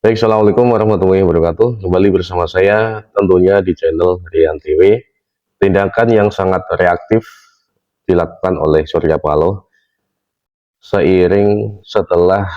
Baik, Assalamualaikum warahmatullahi wabarakatuh. Kembali bersama saya tentunya di channel Rian TV. Tindakan yang sangat reaktif dilakukan oleh Surya Paloh seiring setelah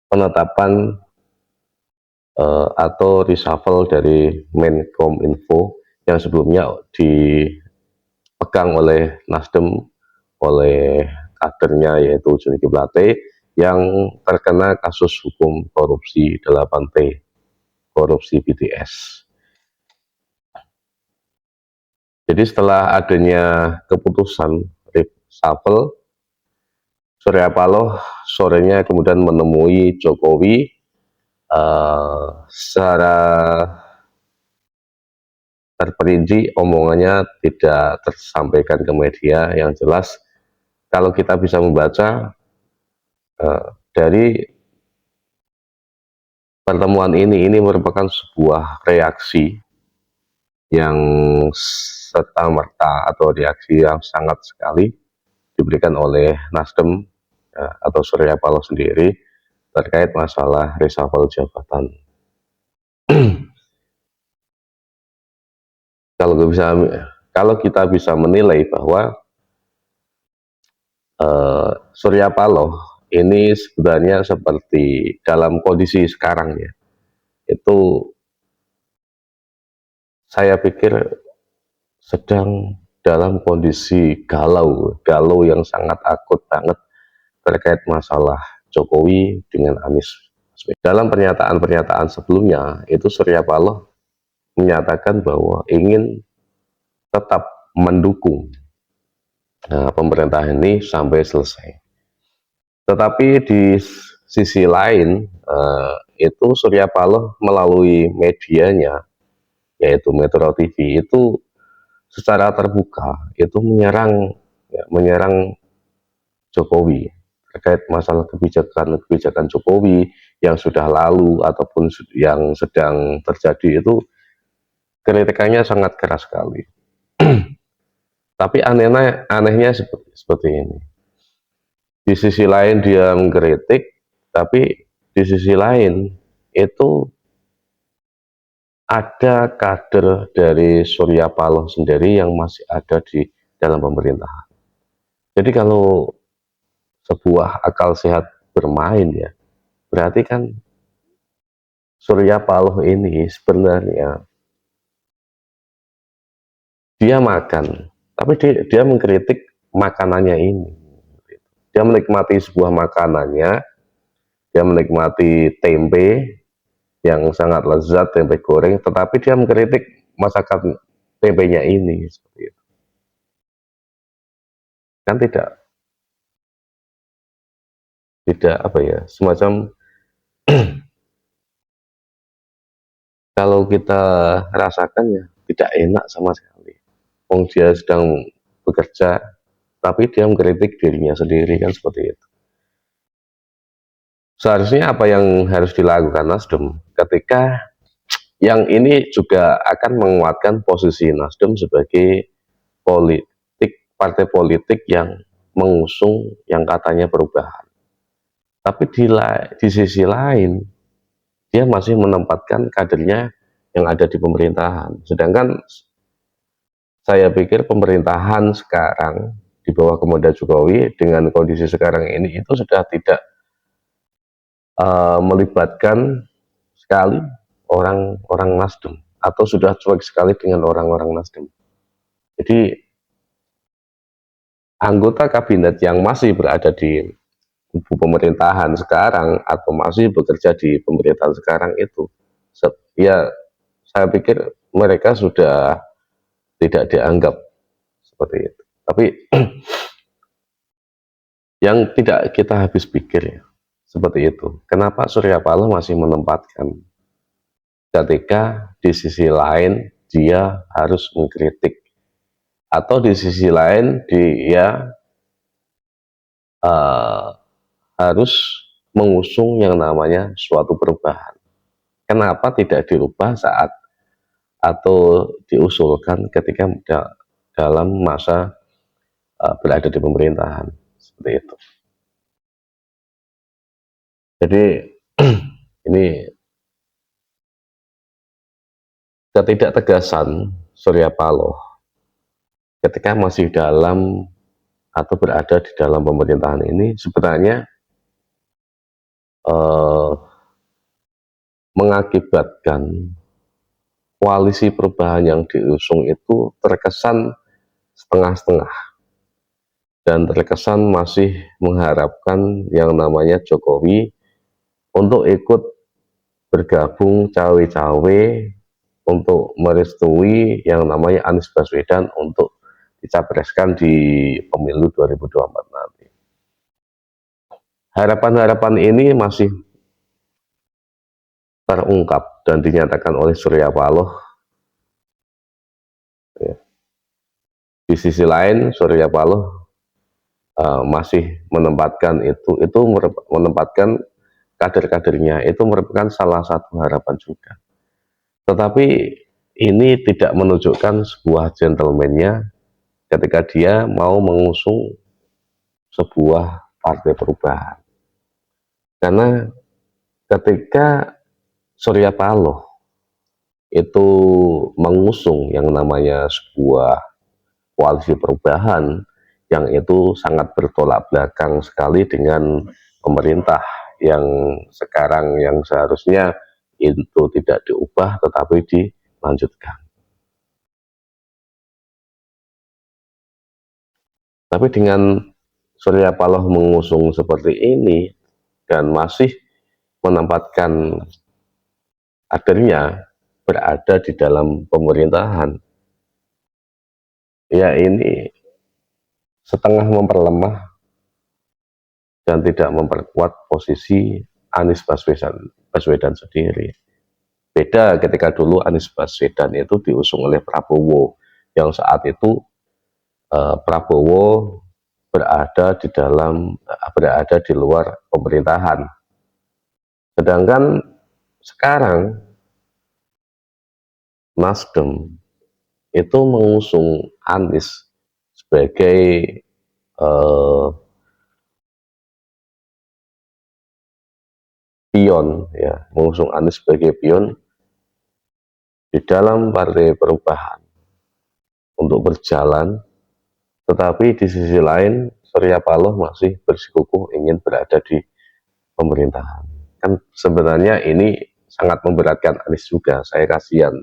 penetapan atau reshuffle dari Menkominfo yang sebelumnya dipegang oleh Nasdem, oleh kadernya yaitu Johnny G. Plate yang terkena kasus hukum korupsi 8T, korupsi BTS. Jadi setelah adanya keputusan reshuffle, Surya Paloh sorenya kemudian menemui Jokowi, secara terperinci omongannya tidak tersampaikan ke media. Yang jelas kalau kita bisa membaca dari pertemuan ini merupakan sebuah reaksi yang serta-merta atau reaksi yang sangat sekali diberikan oleh Nasdem atau Surya Paloh sendiri terkait masalah reshuffle jabatan. Kalau kita bisa menilai bahwa Surya Paloh ini sebenarnya seperti dalam kondisi sekarang ya, itu saya pikir sedang dalam kondisi galau yang sangat akut banget terkait masalah Jokowi dengan Anies. Dalam pernyataan-pernyataan sebelumnya itu Surya Paloh menyatakan bahwa ingin tetap mendukung pemerintah ini sampai selesai. Tetapi di sisi lain itu Surya Paloh melalui medianya yaitu Metro TV itu secara terbuka itu menyerang Jokowi terkait masalah kebijakan Jokowi yang sudah lalu ataupun yang sedang terjadi. Itu kritikannya sangat keras sekali. Tapi anehnya seperti ini. Di sisi lain dia mengkritik, tapi di sisi lain itu ada kader dari Surya Paloh sendiri yang masih ada di dalam pemerintahan. Jadi kalau sebuah akal sehat bermain ya, berarti kan Surya Paloh ini sebenarnya dia makan, tapi dia mengkritik makanannya ini. Dia menikmati sebuah makanannya, dia menikmati tempe yang sangat lezat, tempe goreng, tetapi dia mengkritik masakan tempenya ini seperti itu. Kan tidak tidak apa ya, semacam kalau kita rasakan ya tidak enak sama sekali. Wong dia sedang bekerja, tapi dia mengkritik dirinya sendiri, kan seperti itu. Seharusnya apa yang harus dilakukan Nasdem ketika yang ini juga akan menguatkan posisi Nasdem sebagai partai politik yang mengusung yang katanya perubahan. Tapi di sisi lain dia masih menempatkan kadernya yang ada di pemerintahan. Sedangkan saya pikir pemerintahan sekarang di bawah Kemudian Jokowi dengan kondisi sekarang ini itu sudah tidak melibatkan sekali orang-orang Nasdem atau sudah cuek sekali dengan orang-orang Nasdem. Jadi anggota kabinet yang masih berada di kubu pemerintahan sekarang atau masih bekerja di pemerintahan sekarang itu, ya saya pikir mereka sudah tidak dianggap seperti itu. Tapi yang tidak kita habis pikir ya, seperti itu. Kenapa Surya Paloh masih menempatkan ketika di sisi lain dia harus mengkritik atau di sisi lain dia uh, harus mengusung yang namanya suatu perubahan. Kenapa tidak dirubah saat atau diusulkan ketika dalam masa berada di pemerintahan seperti itu. Jadi Ini ketidaktegasan Surya Paloh ketika masih dalam atau berada di dalam pemerintahan ini sebenarnya eh, mengakibatkan koalisi perubahan yang diusung itu terkesan setengah-setengah dan terkesan masih mengharapkan yang namanya Jokowi untuk ikut bergabung cawe-cawe untuk merestui yang namanya Anies Baswedan untuk dicapreskan di pemilu 2024 nanti. Harapan-harapan ini masih terungkap dan dinyatakan oleh Surya Paloh. Ya. Di sisi lain, Surya Paloh masih menempatkan itu menempatkan kader-kadernya itu merupakan salah satu harapan juga. Tetapi ini tidak menunjukkan sebuah gentleman-nya ketika dia mau mengusung sebuah partai perubahan. Karena ketika Surya Paloh itu mengusung yang namanya sebuah koalisi perubahan yang itu sangat bertolak belakang sekali dengan pemerintah yang sekarang yang seharusnya itu tidak diubah tetapi dilanjutkan. Tapi dengan Surya Paloh mengusung seperti ini dan masih menempatkan kadernya berada di dalam pemerintahan, ya ini setengah memperlemah dan tidak memperkuat posisi Anies Baswedan sendiri. Beda ketika dulu Anies Baswedan itu diusung oleh Prabowo, yang saat itu Prabowo berada di luar pemerintahan. Sedangkan sekarang Nasdem itu mengusung Anies sebagai eh, pion, ya, mengusung Anies sebagai pion di dalam Partai Perubahan untuk berjalan, tetapi di sisi lain Surya Paloh masih bersikukuh ingin berada di pemerintahan. Kan sebenarnya ini sangat memberatkan Anies juga. Saya kasihan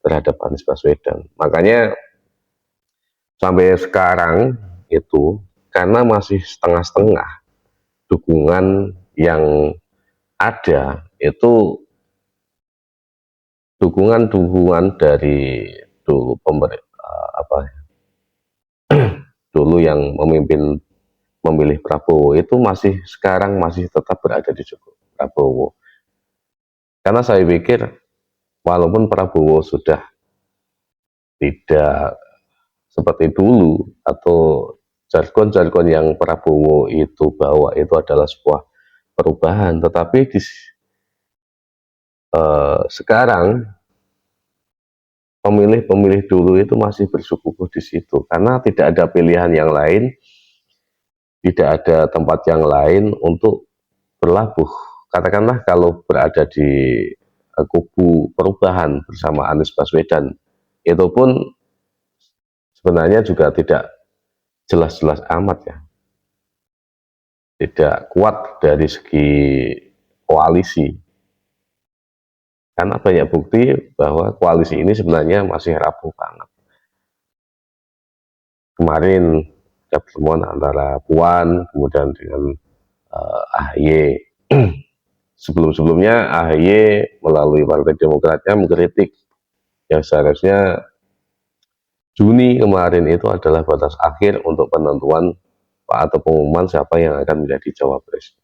terhadap Anies Baswedan. Makanya sampai sekarang itu karena masih setengah-setengah dukungan yang ada itu dukungan dari dulu dulu yang memilih Prabowo itu masih sekarang masih tetap berada di Prabowo. Karena saya pikir walaupun Prabowo sudah tidak seperti dulu atau jargon-jargon yang Prabowo itu bawa itu adalah sebuah perubahan, tetapi sekarang pemilih-pemilih dulu itu masih bersikukuh di situ karena tidak ada pilihan yang lain, tidak ada tempat yang lain untuk berlabuh. Katakanlah kalau berada di kubu perubahan bersama Anies Baswedan, itu pun sebenarnya juga tidak jelas-jelas amat ya, tidak kuat dari segi koalisi. Karena banyak bukti bahwa koalisi ini sebenarnya masih rapuh banget. Kemarin ada pertemuan antara Puan, kemudian dengan AHY. Sebelum-sebelumnya AHY melalui Partai Demokratnya mengkritik yang seharusnya Juni kemarin itu adalah batas akhir untuk penentuan atau pengumuman siapa yang akan menjadi cawapres.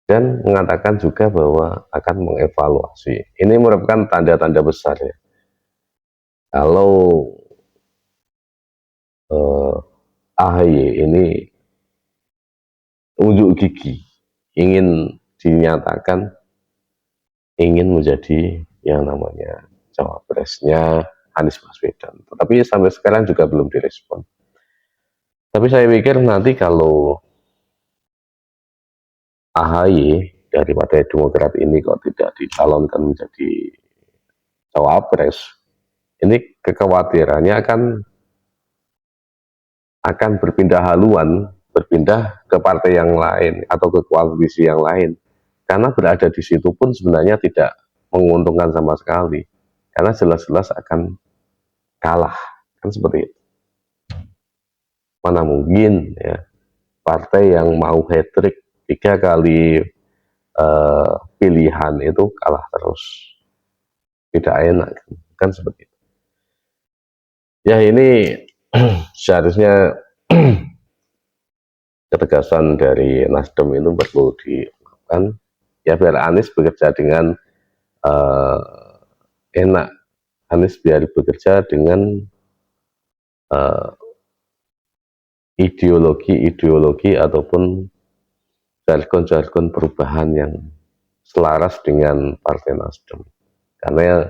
Dan mengatakan juga bahwa akan mengevaluasi. Ini merupakan tanda-tanda besar ya. Kalau AHY ini unjuk gigi ingin dinyatakan ingin menjadi yang namanya cawapresnya Anies Baswedan. Tetapi sampai sekarang juga belum direspon. Tapi saya pikir nanti kalau AHY dari Partai Demokrat ini kok tidak dicalonkan menjadi cawapres, ini kekhawatirannya akan berpindah haluan, berpindah ke partai yang lain atau ke koalisi yang lain. Karena berada di situ pun sebenarnya tidak menguntungkan sama sekali. Karena jelas-jelas akan kalah, kan seperti itu. Mana mungkin ya partai yang mau hat-trick 3 kali pilihan itu kalah terus, tidak enak, kan seperti itu. Ya ini seharusnya ketegasan dari Nasdem itu perlu dilakukan ya, biar Anies bekerja dengan enak, Anies biar bekerja dengan ideologi ataupun jargon-jargon perubahan yang selaras dengan Partai Nasdem. Karena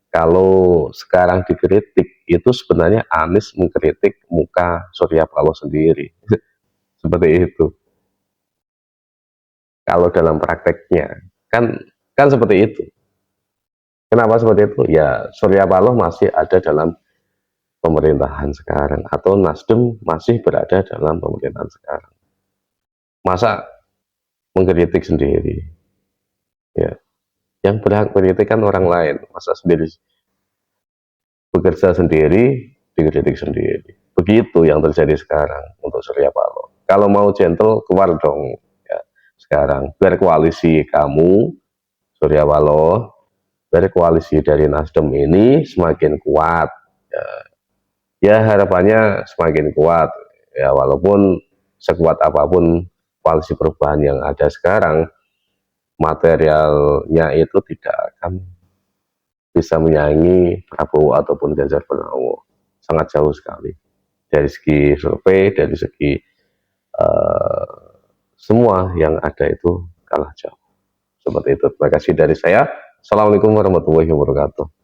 kalau sekarang dikritik itu sebenarnya Anies mengkritik muka Surya Paloh sendiri. Seperti itu. Kalau dalam prakteknya kan seperti itu. Kenapa seperti itu? Ya Surya Paloh masih ada dalam pemerintahan sekarang atau Nasdem masih berada dalam pemerintahan sekarang. Masa mengkritik sendiri? Ya, yang berhak mengkritik kan orang lain. Masa sendiri bekerja sendiri, dikritik sendiri. Begitu yang terjadi sekarang untuk Surya Paloh. Kalau mau gentle, keluar dong. Ya, sekarang biar koalisi kamu, Surya Paloh, biar koalisi dari Nasdem ini semakin kuat. Ya harapannya semakin kuat. Ya walaupun sekuat apapun koalisi perubahan yang ada sekarang, materialnya itu tidak akan bisa menyaingi Prabowo ataupun Ganjar Pranowo, sangat jauh sekali dari segi survei, dari segi semua yang ada itu kalah jauh. Seperti itu. Terima kasih dari saya. Assalamualaikum warahmatullahi wabarakatuh.